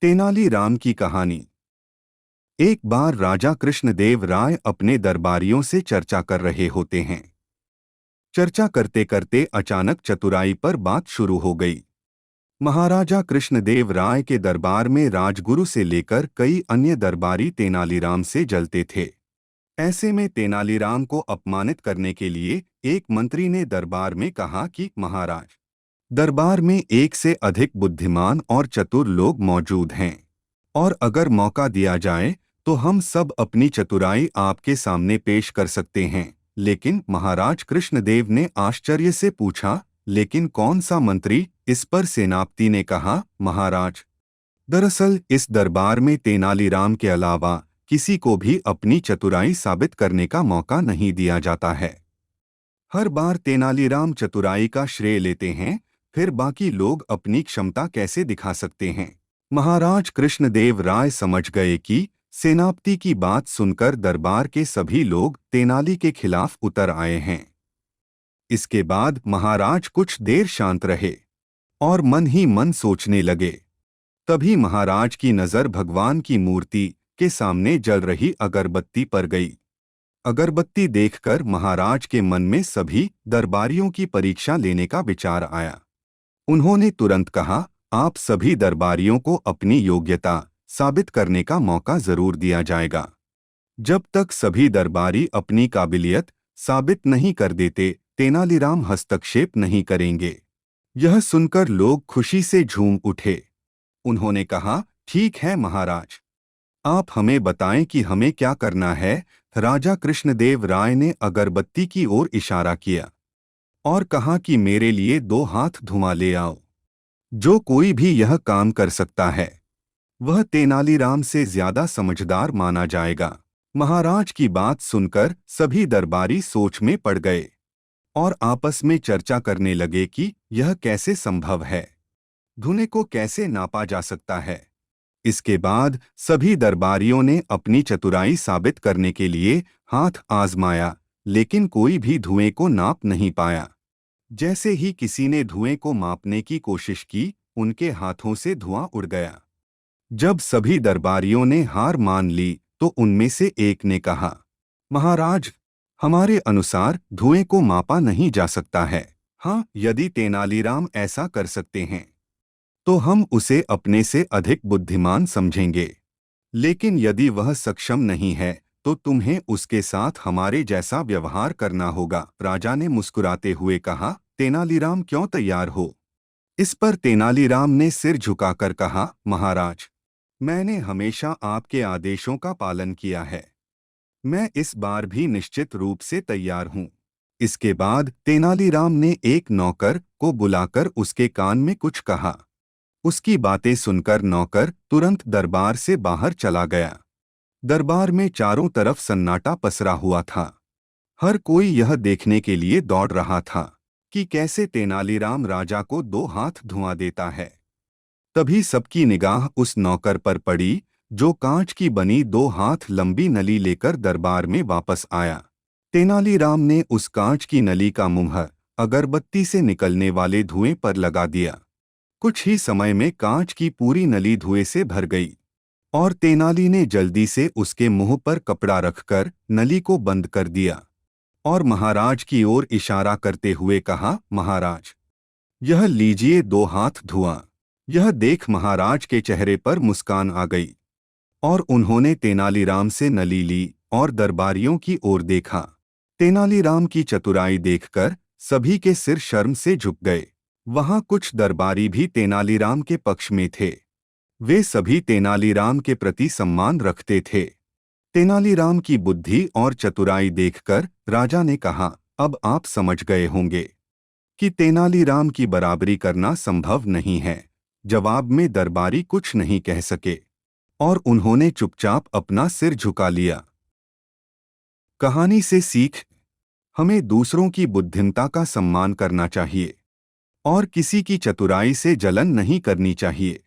तेनालीराम की कहानी। एक बार राजा कृष्णदेव राय अपने दरबारियों से चर्चा कर रहे होते हैं। चर्चा करते करते अचानक चतुराई पर बात शुरू हो गई। महाराजा कृष्णदेव राय के दरबार में राजगुरु से लेकर कई अन्य दरबारी तेनालीराम से जलते थे। ऐसे में तेनालीराम को अपमानित करने के लिए एक मंत्री ने दरबार में कहा कि महाराज, दरबार में एक से अधिक बुद्धिमान और चतुर लोग मौजूद हैं, और अगर मौका दिया जाए तो हम सब अपनी चतुराई आपके सामने पेश कर सकते हैं। लेकिन महाराज कृष्णदेव ने आश्चर्य से पूछा, लेकिन कौन सा मंत्री? इस पर सेनापति ने कहा, महाराज, दरअसल इस दरबार में तेनालीराम के अलावा किसी को भी अपनी चतुराई साबित करने का मौका नहीं दिया जाता है। हर बार तेनालीराम चतुराई का श्रेय लेते हैं, फिर बाकी लोग अपनी क्षमता कैसे दिखा सकते हैं? महाराज कृष्णदेव राय समझ गए कि सेनापति की बात सुनकर दरबार के सभी लोग तेनाली के खिलाफ उतर आए हैं। इसके बाद महाराज कुछ देर शांत रहे और मन ही मन सोचने लगे। तभी महाराज की नजर भगवान की मूर्ति के सामने जल रही अगरबत्ती पर गई। अगरबत्ती देखकर महाराज के मन में सभी दरबारियों की परीक्षा लेने का विचार आया। उन्होंने तुरंत कहा, आप सभी दरबारियों को अपनी योग्यता साबित करने का मौका जरूर दिया जाएगा। जब तक सभी दरबारी अपनी काबिलियत साबित नहीं कर देते, तेनालीराम हस्तक्षेप नहीं करेंगे। यह सुनकर लोग खुशी से झूम उठे। उन्होंने कहा, ठीक है महाराज, आप हमें बताएं कि हमें क्या करना है। राजा कृष्णदेव राय ने अगरबत्ती की ओर इशारा किया और कहा कि मेरे लिए 2 हाथ धुआं ले आओ। जो कोई भी यह काम कर सकता है, वह तेनालीराम से ज्यादा समझदार माना जाएगा। महाराज की बात सुनकर सभी दरबारी सोच में पड़ गए और आपस में चर्चा करने लगे कि यह कैसे संभव है, धुएं को कैसे नापा जा सकता है। इसके बाद सभी दरबारियों ने अपनी चतुराई साबित करने के लिए हाथ आजमाया, लेकिन कोई भी धुएं को नाप नहीं पाया। जैसे ही किसी ने धुएं को मापने की कोशिश की, उनके हाथों से धुआं उड़ गया। जब सभी दरबारियों ने हार मान ली तो उनमें से एक ने कहा, महाराज, हमारे अनुसार धुएं को मापा नहीं जा सकता है। हाँ, यदि तेनालीराम ऐसा कर सकते हैं तो हम उसे अपने से अधिक बुद्धिमान समझेंगे, लेकिन यदि वह सक्षम नहीं है तो तुम्हें उसके साथ हमारे जैसा व्यवहार करना होगा। राजा ने मुस्कुराते हुए कहा, तेनालीराम क्यों तैयार हो? इस पर तेनालीराम ने सिर झुकाकर कहा, महाराज, मैंने हमेशा आपके आदेशों का पालन किया है। मैं इस बार भी निश्चित रूप से तैयार हूँ। इसके बाद तेनालीराम ने एक नौकर को बुलाकर उसके कान में कुछ कहा। उसकी बातें सुनकर नौकर तुरंत दरबार से बाहर चला गया। दरबार में चारों तरफ सन्नाटा पसरा हुआ था। हर कोई यह देखने के लिए दौड़ रहा था कि कैसे तेनालीराम राजा को 2 हाथ धुआं देता है। तभी सबकी निगाह उस नौकर पर पड़ी जो कांच की बनी 2 हाथ लंबी नली लेकर दरबार में वापस आया। तेनालीराम ने उस कांच की नली का मुंह अगरबत्ती से निकलने वाले धुएं पर लगा दिया। कुछ ही समय में कांच की पूरी नली धुएं से भर गई और तेनाली ने जल्दी से उसके मुंह पर कपड़ा रखकर नली को बंद कर दिया और महाराज की ओर इशारा करते हुए कहा, महाराज, यह लीजिए 2 हाथ धुआं। यह देख महाराज के चेहरे पर मुस्कान आ गई और उन्होंने तेनालीराम से नली ली और दरबारियों की ओर देखा। तेनालीराम की चतुराई देखकर सभी के सिर शर्म से झुक गए। वहां कुछ दरबारी भी तेनालीराम के पक्ष में थे। वे सभी तेनालीराम के प्रति सम्मान रखते थे। तेनालीराम की बुद्धि और चतुराई देखकर राजा ने कहा, अब आप समझ गए होंगे कि तेनालीराम की बराबरी करना संभव नहीं है। जवाब में दरबारी कुछ नहीं कह सके और उन्होंने चुपचाप अपना सिर झुका लिया। कहानी से सीख, हमें दूसरों की बुद्धिमत्ता का सम्मान करना चाहिए और किसी की चतुराई से जलन नहीं करनी चाहिए।